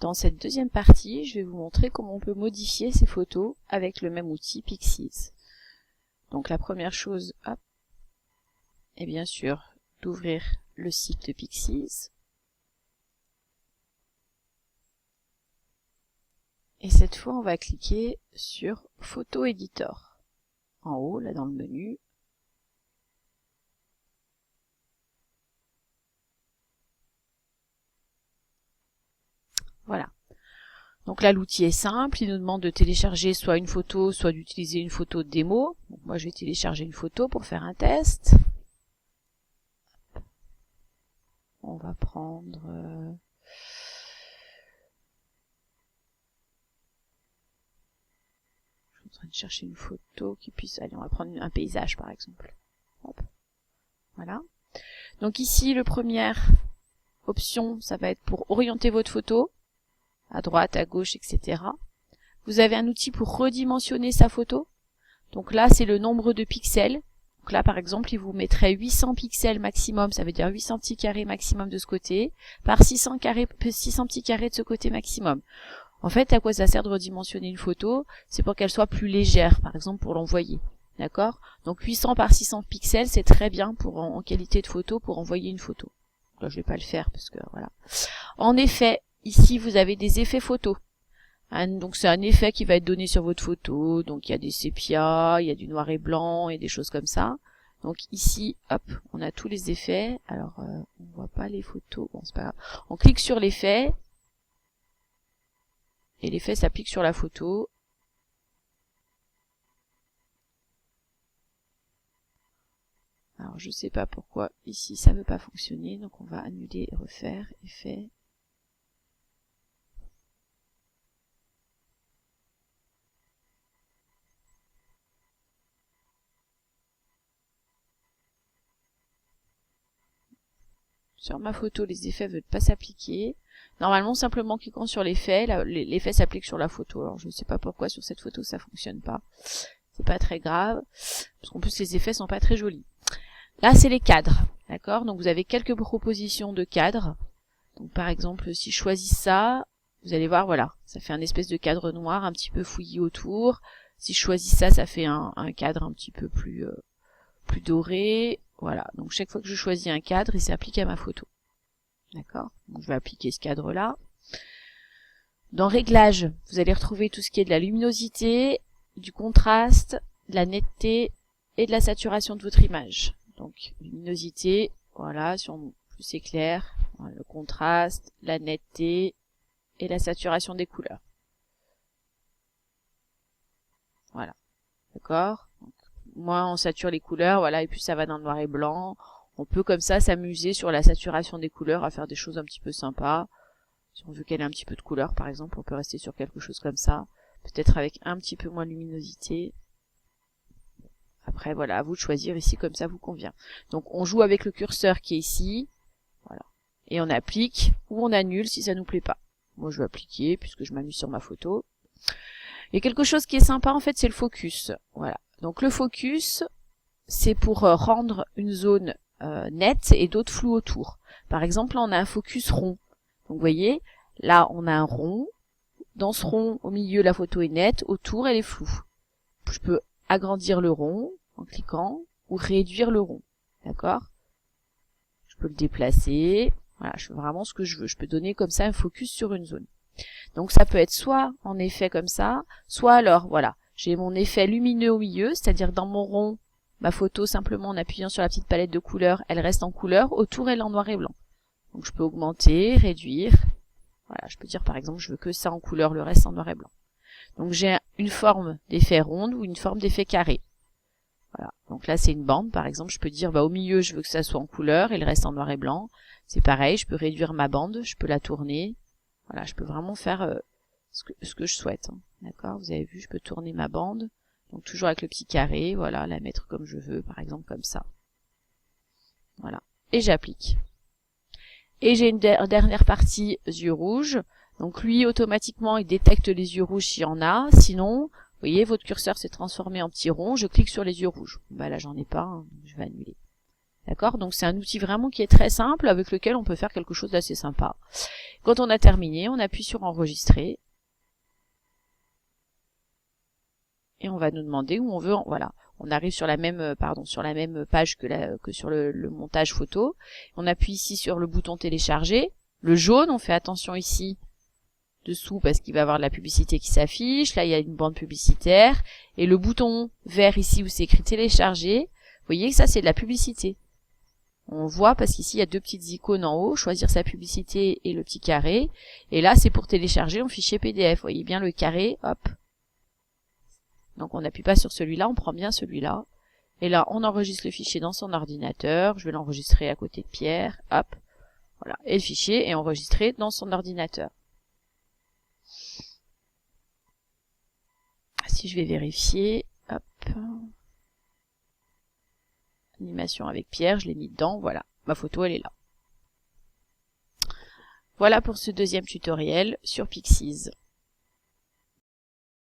Dans cette deuxième partie, je vais vous montrer comment on peut modifier ces photos avec le même outil Pixies. Donc la première chose, hop, est bien sûr d'ouvrir le site de Pixies. Et cette fois, on va cliquer sur Photo Editor. En haut, là dans le menu. Voilà. Donc là, l'outil est simple. Il nous demande de télécharger soit une photo, soit d'utiliser une photo de démo. Donc moi, je vais télécharger une photo pour faire un test. On va prendre... Je suis en train de chercher une photo qui puisse... Allez, on va prendre un paysage, par exemple. Hop. Voilà. Donc ici, la première option, ça va être pour orienter votre photo. À droite, à gauche, etc. Vous avez un outil pour redimensionner sa photo. Donc là, c'est le nombre de pixels. Donc là, par exemple, il vous mettrait 800 pixels maximum, ça veut dire 800 petits carrés maximum de ce côté, par 600 petits carrés de ce côté maximum. En fait, à quoi ça sert de redimensionner une photo? C'est pour qu'elle soit plus légère, par exemple, pour l'envoyer. D'accord? Donc 800 par 600 pixels, c'est très bien pour en qualité de photo, pour envoyer une photo. Là, je vais pas le faire, parce que voilà. En effet, ici, vous avez des effets photos. Donc c'est un effet qui va être donné sur votre photo. Donc il y a des sépias, il y a du noir et blanc et des choses comme ça. Donc ici, hop, on a tous les effets. Alors on voit pas les photos. Bon, c'est pas grave. On clique sur l'effet. Et l'effet s'applique sur la photo. Alors je sais pas pourquoi ici ça veut pas fonctionner. Donc on va annuler et refaire. Effet. Sur ma photo, les effets ne veulent pas s'appliquer. Normalement, simplement cliquant sur l'effet, l'effet s'applique sur la photo. Alors, je ne sais pas pourquoi sur cette photo ça fonctionne pas. C'est pas très grave, parce qu'en plus les effets sont pas très jolis. Là, c'est les cadres, d'accord? Donc, vous avez quelques propositions de cadres. Donc, par exemple, si je choisis ça, vous allez voir, voilà, ça fait un espèce de cadre noir un petit peu fouillis autour. Si je choisis ça, ça fait un cadre un petit peu plus doré. Voilà, donc chaque fois que je choisis un cadre, il s'applique à ma photo. D'accord? Donc je vais appliquer ce cadre-là. Dans Réglages, vous allez retrouver tout ce qui est de la luminosité, du contraste, de la netteté et de la saturation de votre image. Donc luminosité, voilà, si on plus éclair, voilà, le contraste, la netteté et la saturation des couleurs. Voilà, d'accord? Moins on sature les couleurs, voilà, et puis ça va dans le noir et blanc. On peut comme ça s'amuser sur la saturation des couleurs, à faire des choses un petit peu sympas. Si on veut qu'elle ait un petit peu de couleur, par exemple, on peut rester sur quelque chose comme ça. Peut-être avec un petit peu moins de luminosité. Après, voilà, à vous de choisir ici comme ça vous convient. Donc on joue avec le curseur qui est ici. Voilà. Et on applique ou on annule si ça nous plaît pas. Moi je vais appliquer puisque je m'amuse sur ma photo. Et quelque chose qui est sympa en fait, c'est le focus. Voilà. Donc le focus, c'est pour rendre une zone nette et d'autres flous autour. Par exemple, là, on a un focus rond. Donc vous voyez, là on a un rond. Dans ce rond, au milieu, la photo est nette. Autour, elle est floue. Je peux agrandir le rond en cliquant ou réduire le rond. D'accord? Je peux le déplacer. Voilà, je fais vraiment ce que je veux. Je peux donner comme ça un focus sur une zone. Donc ça peut être soit en effet comme ça, soit alors, voilà. J'ai mon effet lumineux au milieu, c'est-à-dire dans mon rond, ma photo, simplement en appuyant sur la petite palette de couleurs, elle reste en couleur, autour elle est en noir et blanc. Donc je peux augmenter, réduire. Voilà, je peux dire par exemple, je veux que ça en couleur, le reste en noir et blanc. Donc j'ai une forme d'effet ronde ou une forme d'effet carré. Voilà, donc là c'est une bande, par exemple, je peux dire au milieu je veux que ça soit en couleur et le reste en noir et blanc. C'est pareil, je peux réduire ma bande, je peux la tourner. Voilà, je peux vraiment faire ce que je souhaite. Hein. D'accord, vous avez vu, je peux tourner ma bande. Donc toujours avec le petit carré, voilà, la mettre comme je veux, par exemple comme ça. Voilà, et j'applique. Et j'ai une dernière partie yeux rouges. Donc lui, automatiquement, il détecte les yeux rouges s'il y en a. Sinon, vous voyez, votre curseur s'est transformé en petit rond. Je clique sur les yeux rouges. Bah là, j'en ai pas, hein, je vais annuler. D'accord? Donc c'est un outil vraiment qui est très simple, avec lequel on peut faire quelque chose d'assez sympa. Quand on a terminé, on appuie sur enregistrer. Et on va nous demander où on veut, voilà. On arrive sur la même, sur la même page que sur le montage photo. On appuie ici sur le bouton télécharger. Le jaune, on fait attention ici dessous parce qu'il va y avoir de la publicité qui s'affiche. Là, il y a une bande publicitaire. Et le bouton vert ici où c'est écrit télécharger, vous voyez que ça, c'est de la publicité. On voit parce qu'ici, il y a deux petites icônes en haut, choisir sa publicité et le petit carré. Et là, c'est pour télécharger en fichier PDF. Vous voyez bien le carré, hop. Donc on n'appuie pas sur celui-là, on prend bien celui-là. Et là, on enregistre le fichier dans son ordinateur. Je vais l'enregistrer à côté de Pierre, hop. Voilà. Et le fichier est enregistré dans son ordinateur. Si je vais vérifier, hop. Animation avec Pierre, je l'ai mis dedans, voilà. Ma photo, elle est là. Voilà pour ce deuxième tutoriel sur Pixies.